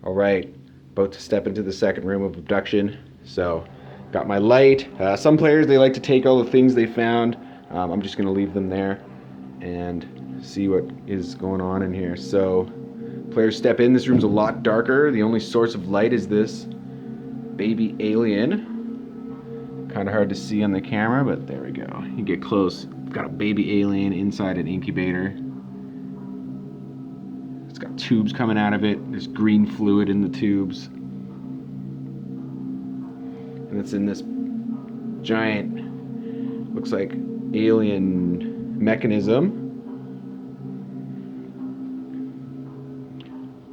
All right, about to step into the second room of abduction. So, got my light. Some players, they like to take all the things they found. I'm just going to leave them there and see what is going on in here. So, players step in. This room's a lot darker. The only source of light is this baby alien. Kind of hard to see on the camera, but there we go. You get close. Got a baby alien inside an incubator. It's got tubes coming out of it. There's green fluid in the tubes. And it's in this giant, looks like alien mechanism.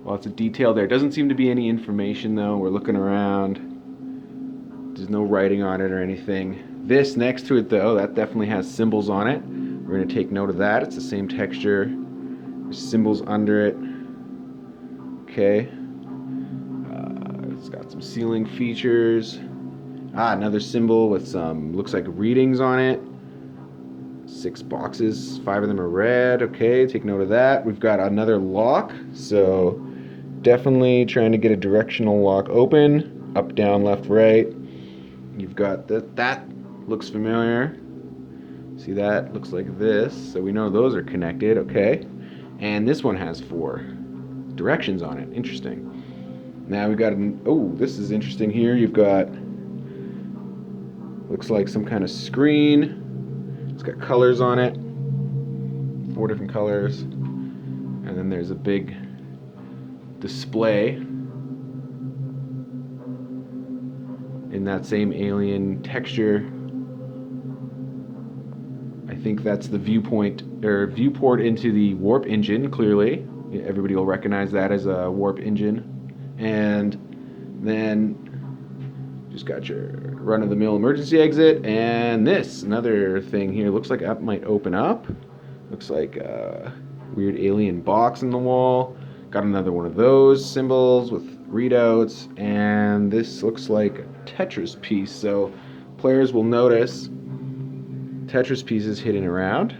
Lots of detail there. Doesn't seem to be any information though. We're looking around. There's no writing on it or anything. This next to it though, that definitely has symbols on it. We're going to take note of that. It's the same texture. There's symbols under it. Okay. It's got some ceiling features. Another symbol with some, looks like readings on it. 6 boxes, 5 of them are red. Okay, take note of that. We've got another lock. So definitely trying to get a directional lock open. Up, down, left, right. You've got that looks familiar. See that? Looks like this. So we know those are connected. Okay. And this one has 4 directions on it. Interesting. Now we've got this is interesting here. You've got, looks like some kind of screen. It's got colors on it. 4 different colors. And then there's a big display in that same alien texture. I think that's the viewport into the warp engine, clearly. Everybody will recognize that as a warp engine. And then just got your run-of-the-mill emergency exit. And this, another thing here, looks like that might open up. Looks like a weird alien box in the wall. Got another one of those symbols with readouts. And this looks like a Tetris piece. So players will notice Tetris pieces hidden around.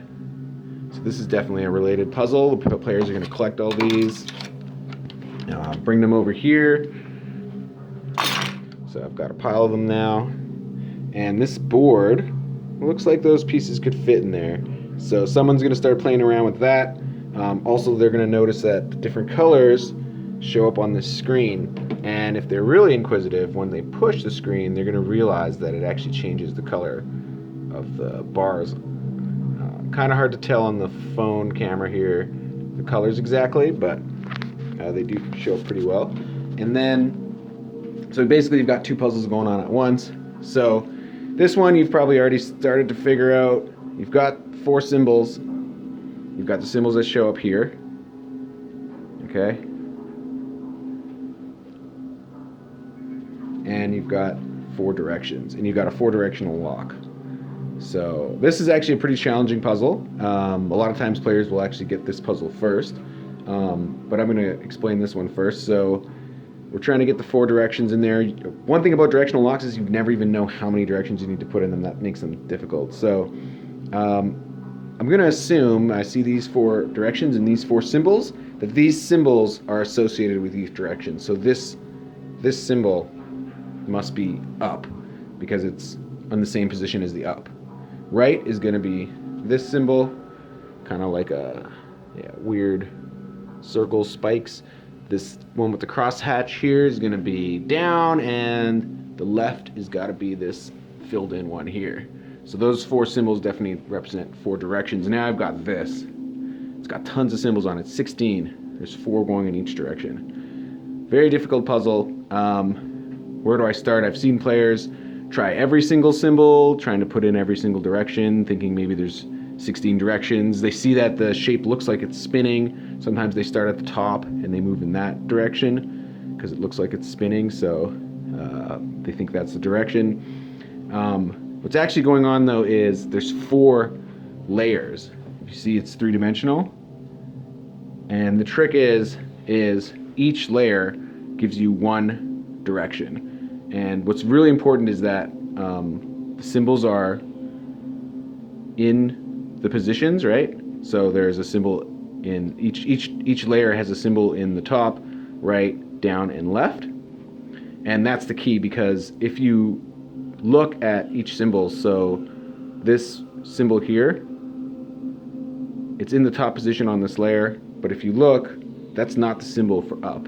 So this is definitely a related puzzle. The players are going to collect all these, bring them over here. So I've got a pile of them now. And this board, looks like those pieces could fit in there. So someone's going to start playing around with that. Also, they're going to notice that the different colors show up on this screen. And if they're really inquisitive, when they push the screen, they're going to realize that it actually changes the color of the bars. Kind of hard to tell on the phone camera here the colors exactly, but they do show up pretty well. And then, so basically you've got 2 puzzles going on at once. So this one you've probably already started to figure out. You've got 4 symbols. You've got the symbols that show up here. Okay. And you've got 4 directions. And you've got a 4-directional lock. So this is actually a pretty challenging puzzle. A lot of times players will actually get this puzzle first. But I'm going to explain this one first. So we're trying to get the 4 directions in there. One thing about directional locks is you never even know how many directions you need to put in them. That makes them difficult. So I'm going to assume I see these 4 directions and these 4 symbols, that these symbols are associated with each direction. So this symbol must be up because it's on the same position as the up. Right is going to be this symbol, kind of like a weird circle spikes. This one with the crosshatch here is going to be down, and the left is got to be this filled in one here. So those 4 symbols definitely represent 4 directions. Now I've got this. It's got tons of symbols on it, 16. There's 4 going in each direction. Very difficult puzzle. Where do I start? I've seen players try every single symbol, trying to put in every single direction, thinking maybe there's 16 directions. They see that the shape looks like it's spinning. Sometimes they start at the top and they move in that direction because it looks like it's spinning, so they think that's the direction. What's actually going on though is there's 4 layers. You see it's 3-dimensional. And the trick is each layer gives you 1 direction. And what's really important is that the symbols are in the positions, right? So there's a symbol in each layer has a symbol in the top, right, down, and left. And that's the key, because if you look at each symbol, so this symbol here, it's in the top position on this layer, but if you look, that's not the symbol for up.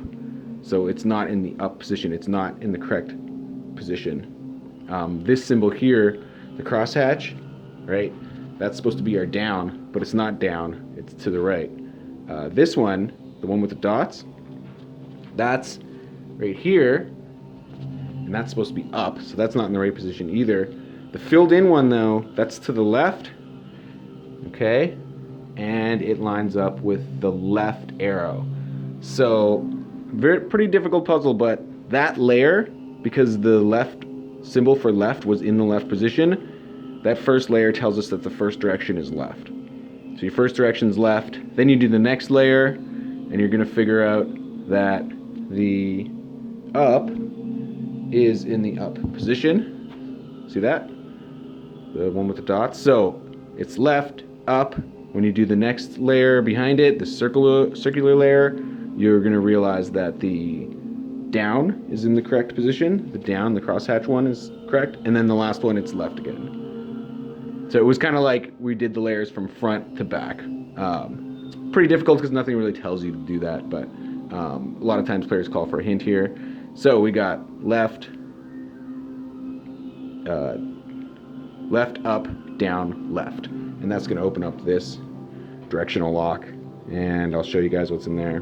So it's not in the up position, it's not in the correct position. This symbol here, the crosshatch, right, that's supposed to be our down, but it's not down, it's to the right. This one, the one with the dots, that's right here, and that's supposed to be up, so that's not in the right position either. The filled in one though, that's to the left, okay, and it lines up with the left arrow. So pretty difficult puzzle, but that layer, because the left symbol for left was in the left position, that first layer tells us that the first direction is left. So your first direction is left, then you do the next layer, and you're going to figure out that the up is in the up position. See that? The one with the dots. So it's left, up. When you do the next layer behind it, the circular layer, you're going to realize that the down is in the correct position. The down, the crosshatch one, is correct. And then the last one, it's left again. So it was kind of like we did the layers from front to back. It's pretty difficult because nothing really tells you to do that, but a lot of times players call for a hint here. So we got left, left, up, down, left. And that's going to open up this directional lock. And I'll show you guys what's in there.